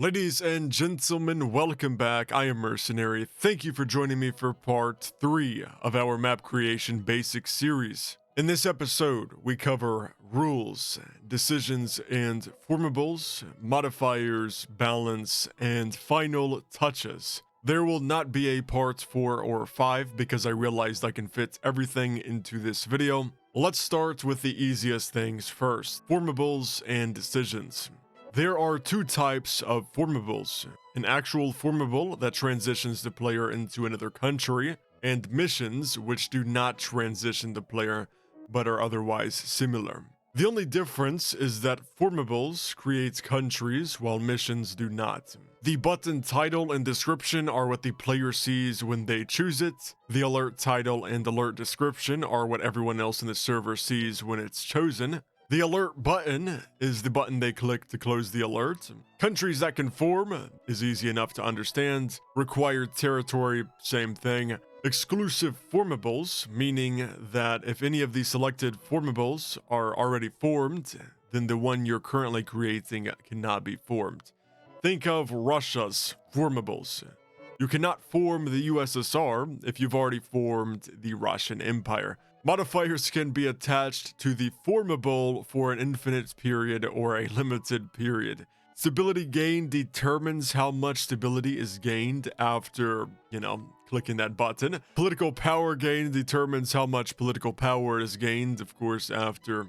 Ladies and gentlemen, welcome back. I am Mercenary. Thank you for joining me for part 3 of our map creation basics series. In this episode, we cover rules, decisions, and formables, modifiers, balance, and final touches. There will not be a part 4 or 5 because I realized I can fit everything into this video. Let's start with the easiest things first, formables and decisions. There are two types of formables, an actual formable that transitions the player into another country, and missions which do not transition the player but are otherwise similar. The only difference is that formables create countries while missions do not. The button title and description are what the player sees when they choose it. The alert title and alert description are what everyone else in the server sees when it's chosen. The alert button is the button they click to close the alert. Countries that can form is easy enough to understand. Required territory, same thing. Exclusive formables, meaning that if any of the selected formables are already formed, then the one you're currently creating cannot be formed. Think of Russia's formables. You cannot form the USSR if you've already formed the Russian Empire. Modifiers can be attached to the formable for an infinite period or a limited period. Stability gain determines how much stability is gained after, clicking that button. Political power gain determines how much political power is gained, of course, after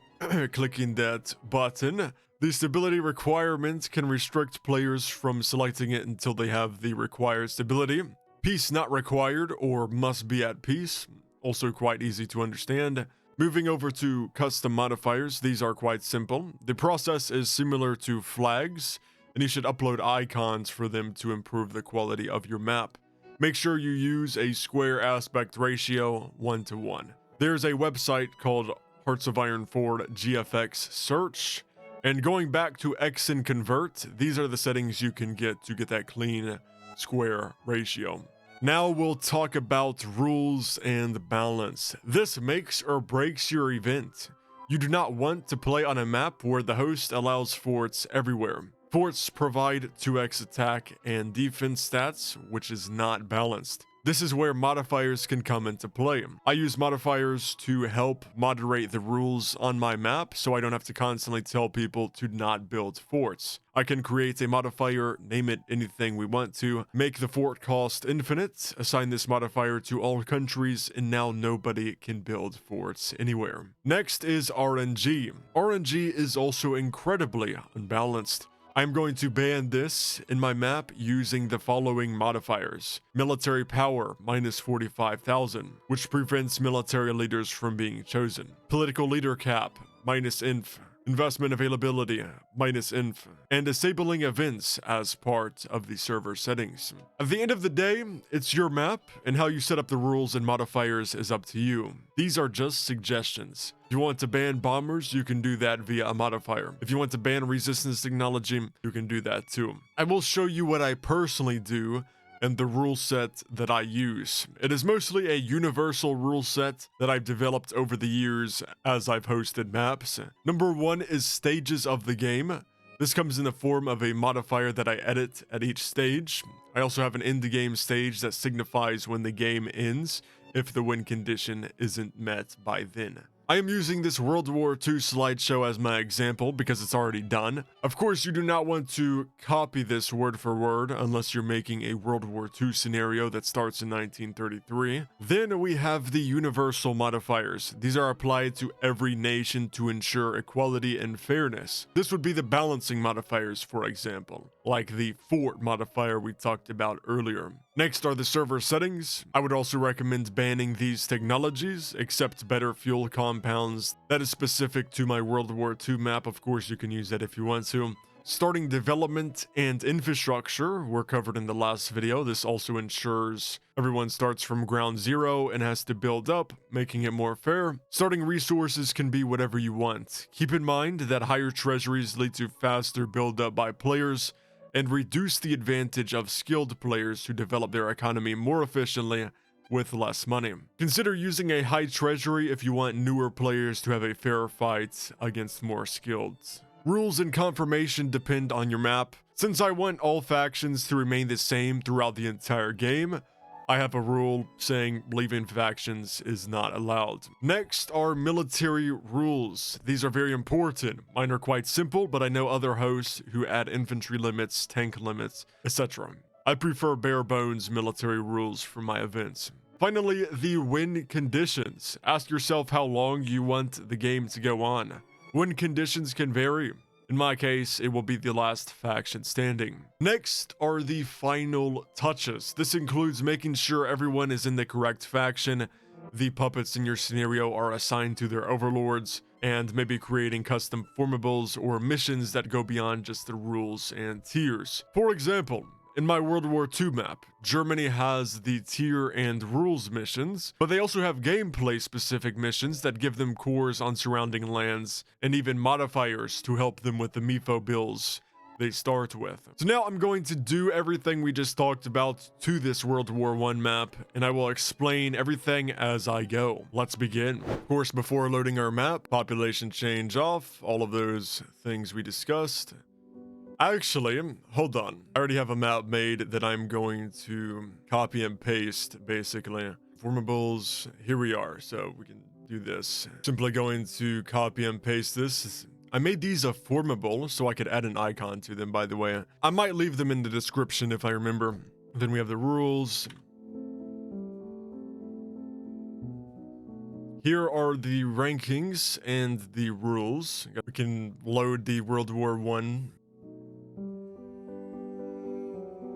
clicking that button. The stability requirement can restrict players from selecting it until they have the required stability. Peace not required or must be at peace. Also quite easy to understand. Moving over to custom modifiers, these are quite simple. The process is similar to flags, and you should upload icons for them to improve the quality of your map. Make sure you use a square aspect ratio 1:1. There's a website called Hearts of Iron 4 GFX Search, and going back to X and Convert, these are the settings you can get to get that clean square ratio. Now we'll talk about rules and balance. This makes or breaks your event. You do not want to play on a map where the host allows forts everywhere. Forts provide 2x attack and defense stats, which is not balanced. This is where modifiers can come into play. I use modifiers to help moderate the rules on my map so I don't have to constantly tell people to not build forts. I can create a modifier, name it anything we want to, make the fort cost infinite, assign this modifier to all countries, and now nobody can build forts anywhere. Next is RNG. RNG is also incredibly unbalanced. I'm going to ban this in my map using the following modifiers. Military power, minus 45,000, which prevents military leaders from being chosen. Political leader cap, minus inf. Investment availability, minus inf. And disabling events as part of the server settings. At the end of the day, it's your map, and how you set up the rules and modifiers is up to you. These are just suggestions. If you want to ban bombers, you can do that via a modifier. If you want to ban resistance technology, you can do that too. I will show you what I personally do and the rule set that I use. It is mostly a universal rule set that I've developed over the years as I've hosted maps. Number 1 is stages of the game. This comes in the form of a modifier that I edit at each stage. I also have an end the game stage that signifies when the game ends if the win condition isn't met by then. I am using this World War II slideshow as my example because it's already done. Of course, you do not want to copy this word for word unless you're making a World War II scenario that starts in 1933. Then we have the universal modifiers. These are applied to every nation to ensure equality and fairness. This would be the balancing modifiers, for example, like the fort modifier we talked about earlier. Next are the server settings. I would also recommend banning these technologies, except better fuel compounds. That is specific to my World War II map. Of course, you can use that if you want to. Starting development and infrastructure were covered in the last video. This also ensures everyone starts from ground zero and has to build up, making it more fair. Starting resources can be whatever you want. Keep in mind that higher treasuries lead to faster build up by players, and reduce the advantage of skilled players who develop their economy more efficiently with less money. Consider using a high treasury if you want newer players to have a fair fight against more skilled. Rules and confirmation depend on your map. Since I want all factions to remain the same throughout the entire game, I have a rule saying leaving factions is not allowed. Next are military rules. These are very important. Mine are quite simple, but I know other hosts who add infantry limits, tank limits, etc. I prefer bare bones military rules for my events. Finally, the win conditions. Ask yourself how long you want the game to go on. Win conditions can vary. In my case, it will be the last faction standing. Next are the final touches. This includes making sure everyone is in the correct faction, the puppets in your scenario are assigned to their overlords, and maybe creating custom formables or missions that go beyond just the rules and tiers. For example, in my World War II map, Germany has the tier and rules missions, but they also have gameplay specific missions that give them cores on surrounding lands, and even modifiers to help them with the MIFO bills they start with. So now I'm going to do everything we just talked about to this World War I map, and I will explain everything as I go. Let's begin. Of course, before loading our map, population change off, all of those things we discussed. Actually, hold on. I already have a map made that I'm going to copy and paste, basically. Formables, here we are, so we can do this. Simply going to copy and paste this. I made these a formable, so I could add an icon to them, by the way. I might leave them in the description if I remember. Then we have the rules. Here are the rankings and the rules. We can load the World War I.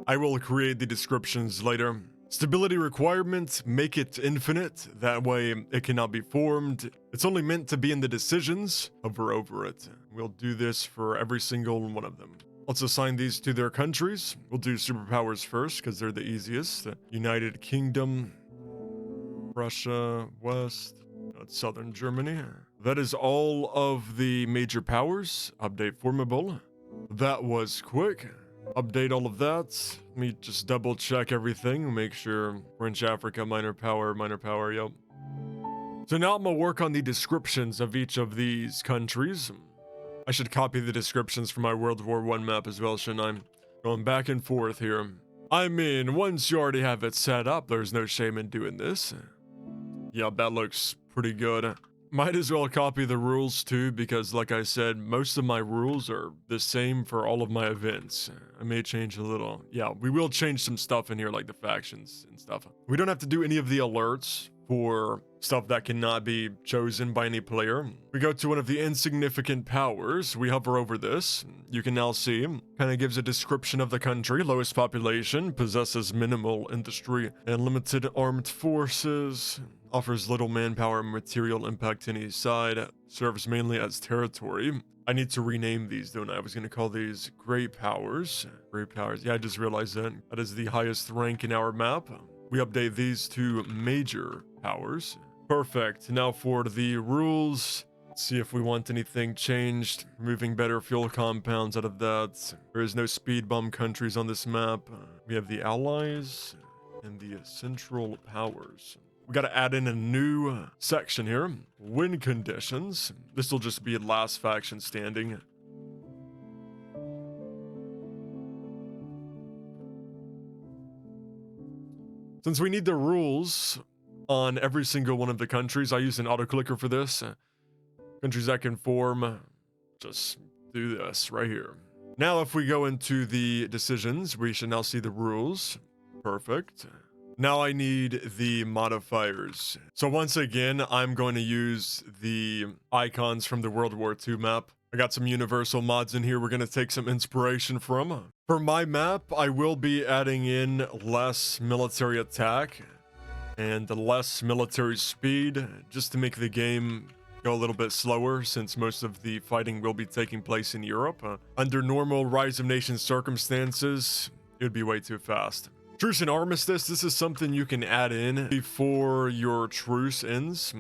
I will create the descriptions later. Stability requirement, make it infinite. That way it cannot be formed. It's only meant to be in the decisions. Hover over it. We'll do this for every single one of them. Let's assign these to their countries. We'll do superpowers first because they're the easiest. United Kingdom, Russia, West, Southern Germany. That is all of the major powers. Update formable. That was quick. Update all of that. Let me just double check everything. Make sure French Africa, minor power, yep. So now I'm gonna work on the descriptions of each of these countries. I should copy the descriptions from my World War I map as well, shouldn't I? Going back and forth here. I mean, once you already have it set up, there's no shame in doing this. Yeah, that looks pretty good. Might as well copy the rules too, because like I said, most of my rules are the same for all of my events. I may change a little. Yeah, we will change some stuff in here, like the factions and stuff. We don't have to do any of the alerts for stuff that cannot be chosen by any player. We go to one of the insignificant powers. We hover over this. You can now see, kind of gives a description of the country. Lowest population, possesses minimal industry and limited armed forces. Offers little manpower and material impact to any side. Serves mainly as territory. I need to rename these, don't I? I was going to call these Great Powers. Great Powers. Yeah, I just realized that. That is the highest rank in our map. We update these to Major Powers. Perfect. Now for the rules. Let's see if we want anything changed. Removing better fuel compounds out of that. There is no speed bump countries on this map. We have the Allies and the Central Powers. We got to add in a new section here. Win conditions. This will just be last faction standing. Since we need the rules on every single one of the countries, I use an auto-clicker for this. Countries that can form, just do this right here. Now if we go into the decisions, we should now see the rules. Perfect. Now I need the modifiers. So once again, I'm going to use the icons from the World War II map. I got some universal mods in here we're going to take some inspiration from. For my map, I will be adding in less military attack and less military speed, just to make the game go a little bit slower, since most of the fighting will be taking place in Europe. Under normal Rise of Nations circumstances, it would be way too fast. Truce and Armistice, this is something you can add in before your truce ends,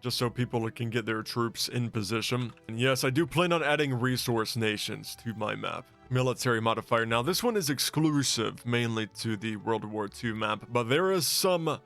just so people can get their troops in position. And yes, I do plan on adding resource nations to my map. Military modifier. Now, this one is exclusive mainly to the World War II map, but there is some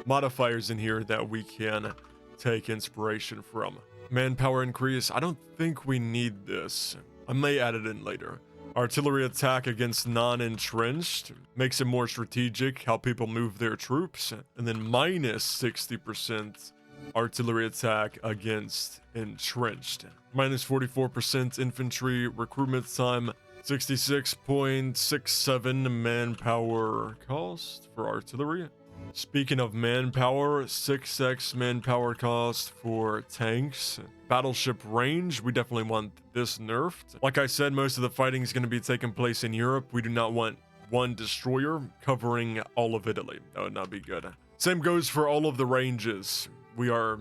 modifiers in here that we can take inspiration from. Manpower increase. I don't think we need this. I may add it in later. Artillery attack against non-entrenched makes it more strategic how people move their troops. And then minus 60% artillery attack against entrenched. Minus 44% infantry recruitment time. 66.67 manpower cost for artillery. Speaking of manpower, 6x manpower cost for tanks. Battleship range, we definitely want this nerfed. Like I said, most of the fighting is going to be taking place in Europe. We do not want one destroyer covering all of Italy. That would not be good. Same goes for all of the ranges. We are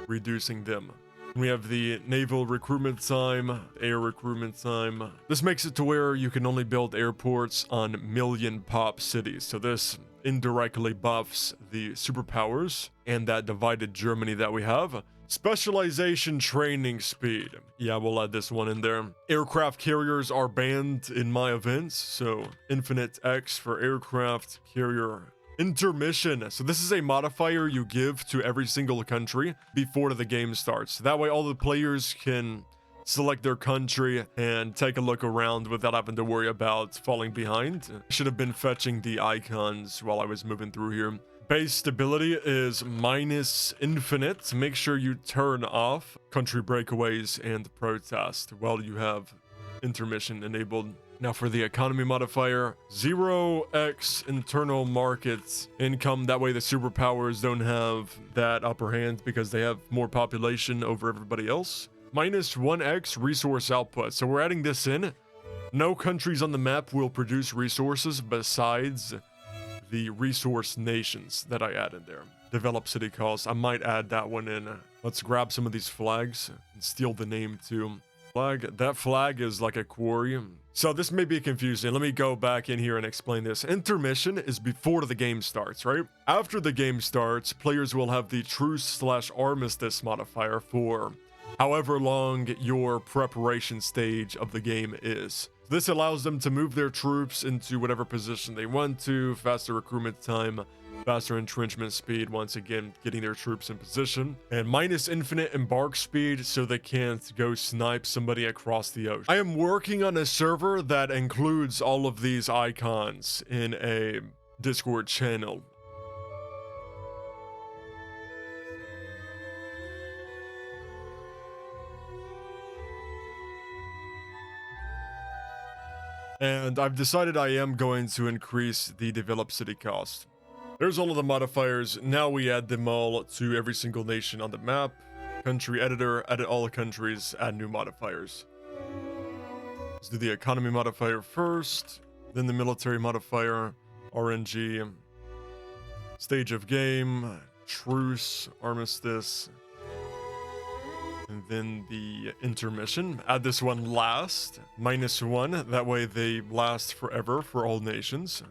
reducing them. We have the naval recruitment time, air recruitment time. This makes it to where you can only build airports on million pop cities. So this indirectly buffs the superpowers and that divided Germany that we have. Specialization training speed. Yeah, we'll add this one in there. Aircraft carriers are banned in my events. So infinite X for aircraft carrier. Intermission. So this is a modifier you give to every single country before the game starts. That way all the players can select their country and take a look around without having to worry about falling behind. Should have been fetching the icons while I was moving through here. Base stability is minus infinite. Make sure you turn off country breakaways and protest while you have intermission enabled. Now for the economy modifier, 0x internal markets income. That way the superpowers don't have that upper hand because they have more population over everybody else. Minus 1x resource output. So we're adding this in. No countries on the map will produce resources besides the resource nations that I add in there. Develop city costs. I might add that one in. Let's grab some of these flags and steal the name too. Flag. That flag is like a quarry. So this may be confusing. Let me go back in here and explain this. Intermission is before the game starts, right? After the game starts, players will have the truce/armistice modifier for however long your preparation stage of the game is. This allows them to move their troops into whatever position they want to, faster recruitment time, faster entrenchment speed, once again getting their troops in position, and minus infinite embark speed so they can't go snipe somebody across the ocean. I am working on a server that includes all of these icons in a Discord channel. And I've decided I am going to increase the develop city cost. There's all of the modifiers. Now we add them all to every single nation on the map. Country editor, edit all the countries, add new modifiers. Let's do the economy modifier first, then the military modifier, RNG, stage of game, truce, armistice, and then the intermission. Add this one last, -1. That way they last forever for all nations.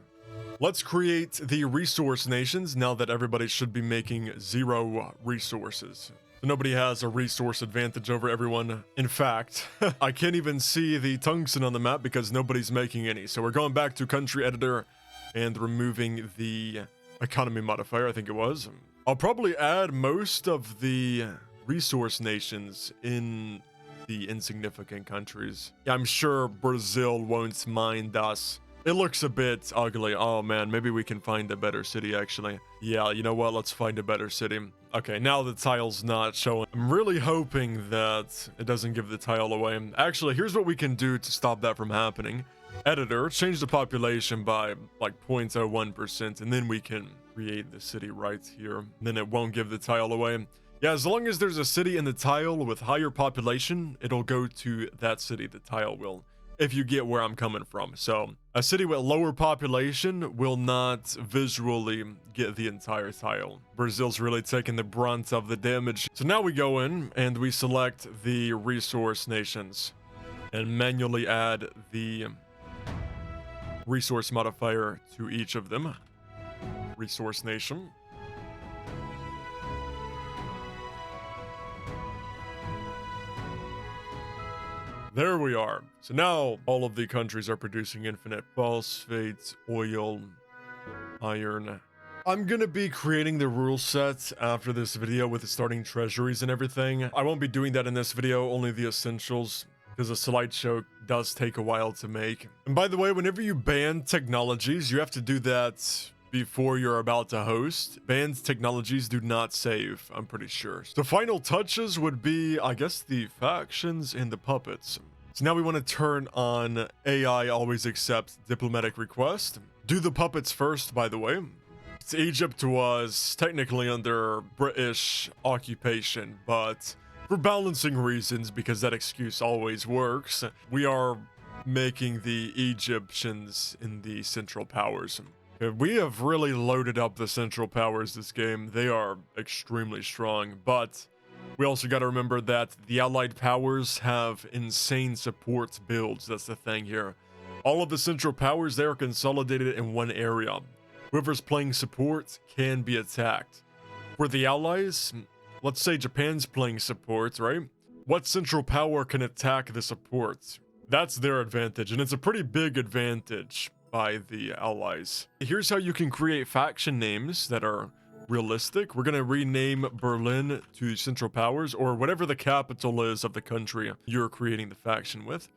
Let's create the resource nations now that everybody should be making 0 resources. So nobody has a resource advantage over everyone. In fact, I can't even see the tungsten on the map because nobody's making any. So we're going back to country editor and removing the economy modifier, I think it was. I'll probably add most of the resource nations in the insignificant countries. Yeah, I'm sure Brazil won't mind us. It looks a bit ugly. Oh man, maybe we can find a better city actually. Yeah, you know what? Let's find a better city. Okay, now the tile's not showing. I'm really hoping that it doesn't give the tile away. Actually, here's what we can do to stop that from happening. Editor, change the population by like 0.01%, and then we can create the city right here. Then it won't give the tile away. Yeah, as long as there's a city in the tile with higher population, it'll go to that city, the tile will. If you get where I'm coming from. So a city with lower population will not visually get the entire tile. Brazil's really taking the brunt of the damage. So now we go in and we select the resource nations and manually add the resource modifier to each of them. Resource nation. There we are. So now all of the countries are producing infinite phosphate, oil, iron. I'm gonna be creating the rule set after this video with the starting treasuries and everything. I won't be doing that in this video, only the essentials. because a slideshow does take a while to make. And by the way, whenever you ban technologies, you have to do that before you're about to host. Banned technologies do not save, I'm pretty sure. The final touches would be, I guess, the factions and the puppets. So now we want to turn on AI always accepts diplomatic request. Do the puppets first, by the way. Egypt was technically under British occupation, but for balancing reasons, because that excuse always works, we are making the Egyptians in the Central Powers. We have really loaded up the Central Powers this game. They are extremely strong, but we also got to remember that the Allied Powers have insane support builds. That's the thing here. All of the Central Powers, they are consolidated in one area. Whoever's playing support can be attacked. For the Allies, let's say Japan's playing support, right? What Central Power can attack the support? That's their advantage, and it's a pretty big advantage by the Allies. Here's how you can create faction names that are realistic. We're gonna rename Berlin to Central Powers, or whatever the capital is of the country you're creating the faction with.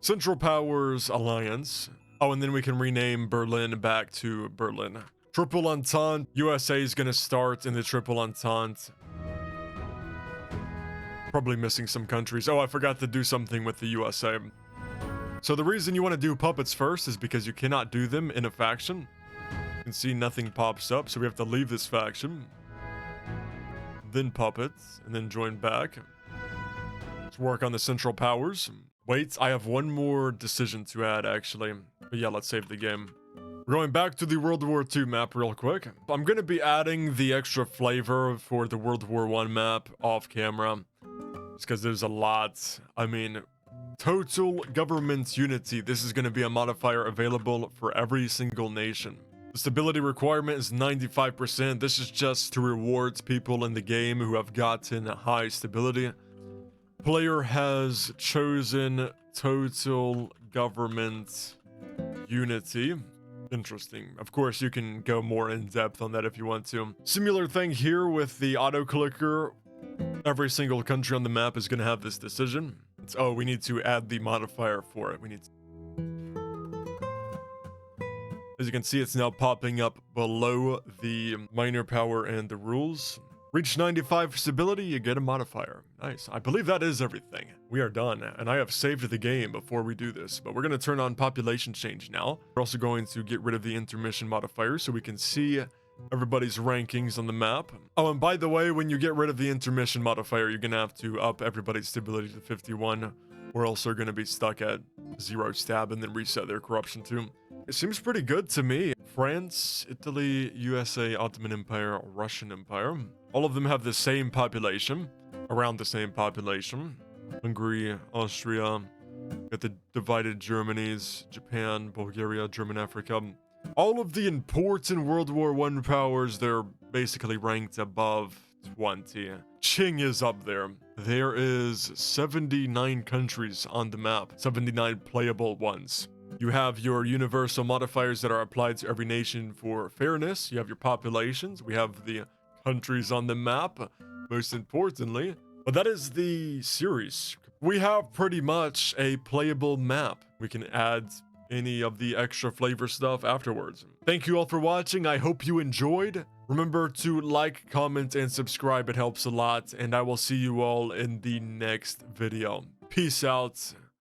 Central Powers Alliance. Oh, and then we can rename Berlin back to Berlin. Triple Entente. USA is gonna start in the Triple Entente. Probably missing some countries. Oh, I forgot to do something with the USA. So the reason you want to do puppets first is because you cannot do them in a faction. You can see nothing pops up, so we have to leave this faction. Then puppets, and then join back. Let's work on the Central Powers. Wait, I have one more decision to add, actually. But yeah, let's save the game. We're going back to the World War II map real quick. I'm going to be adding the extra flavor for the World War I map off camera. Just because there's a lot. I mean, total government unity. This is going to be a modifier available for every single nation. The stability requirement is 95%. This is just to reward people in the game who have gotten high stability. Player has chosen total government unity. Interesting. Of course, you can go more in depth on that if you want to. Similar thing here with the auto clicker. Every single country on the map is going to have this decision. Oh, we need to add the modifier for it. As you can see, it's now popping up below the minor power and the rules. Reach 95 stability, you get a modifier. Nice. I believe that is everything. We are done, and I have saved the game before we do this, but we're going to turn on population change now. We're also going to get rid of the intermission modifier so we can see everybody's rankings on the map. Oh, and by the way, when you get rid of the intermission modifier, you're going to have to up everybody's stability to 51, or else they're going to be stuck at 0 stab and then reset their corruption too. It seems pretty good to me. France, Italy, USA, Ottoman Empire, Russian Empire. All of them have the same population, around the same population. Hungary, Austria, got the divided Germanys, Japan, Bulgaria, German Africa. All of the important World War I powers, they're basically ranked above 20. Qing is up there. There is 79 countries on the map, 79 playable ones. You have your universal modifiers that are applied to every nation for fairness. You have your populations. We have the countries on the map, most importantly. But that is the series. We have pretty much a playable map. We can add any of the extra flavor stuff afterwards. Thank you all for watching. I hope you enjoyed. Remember to like, comment, and subscribe. It helps a lot. And I will see you all in the next video. Peace out.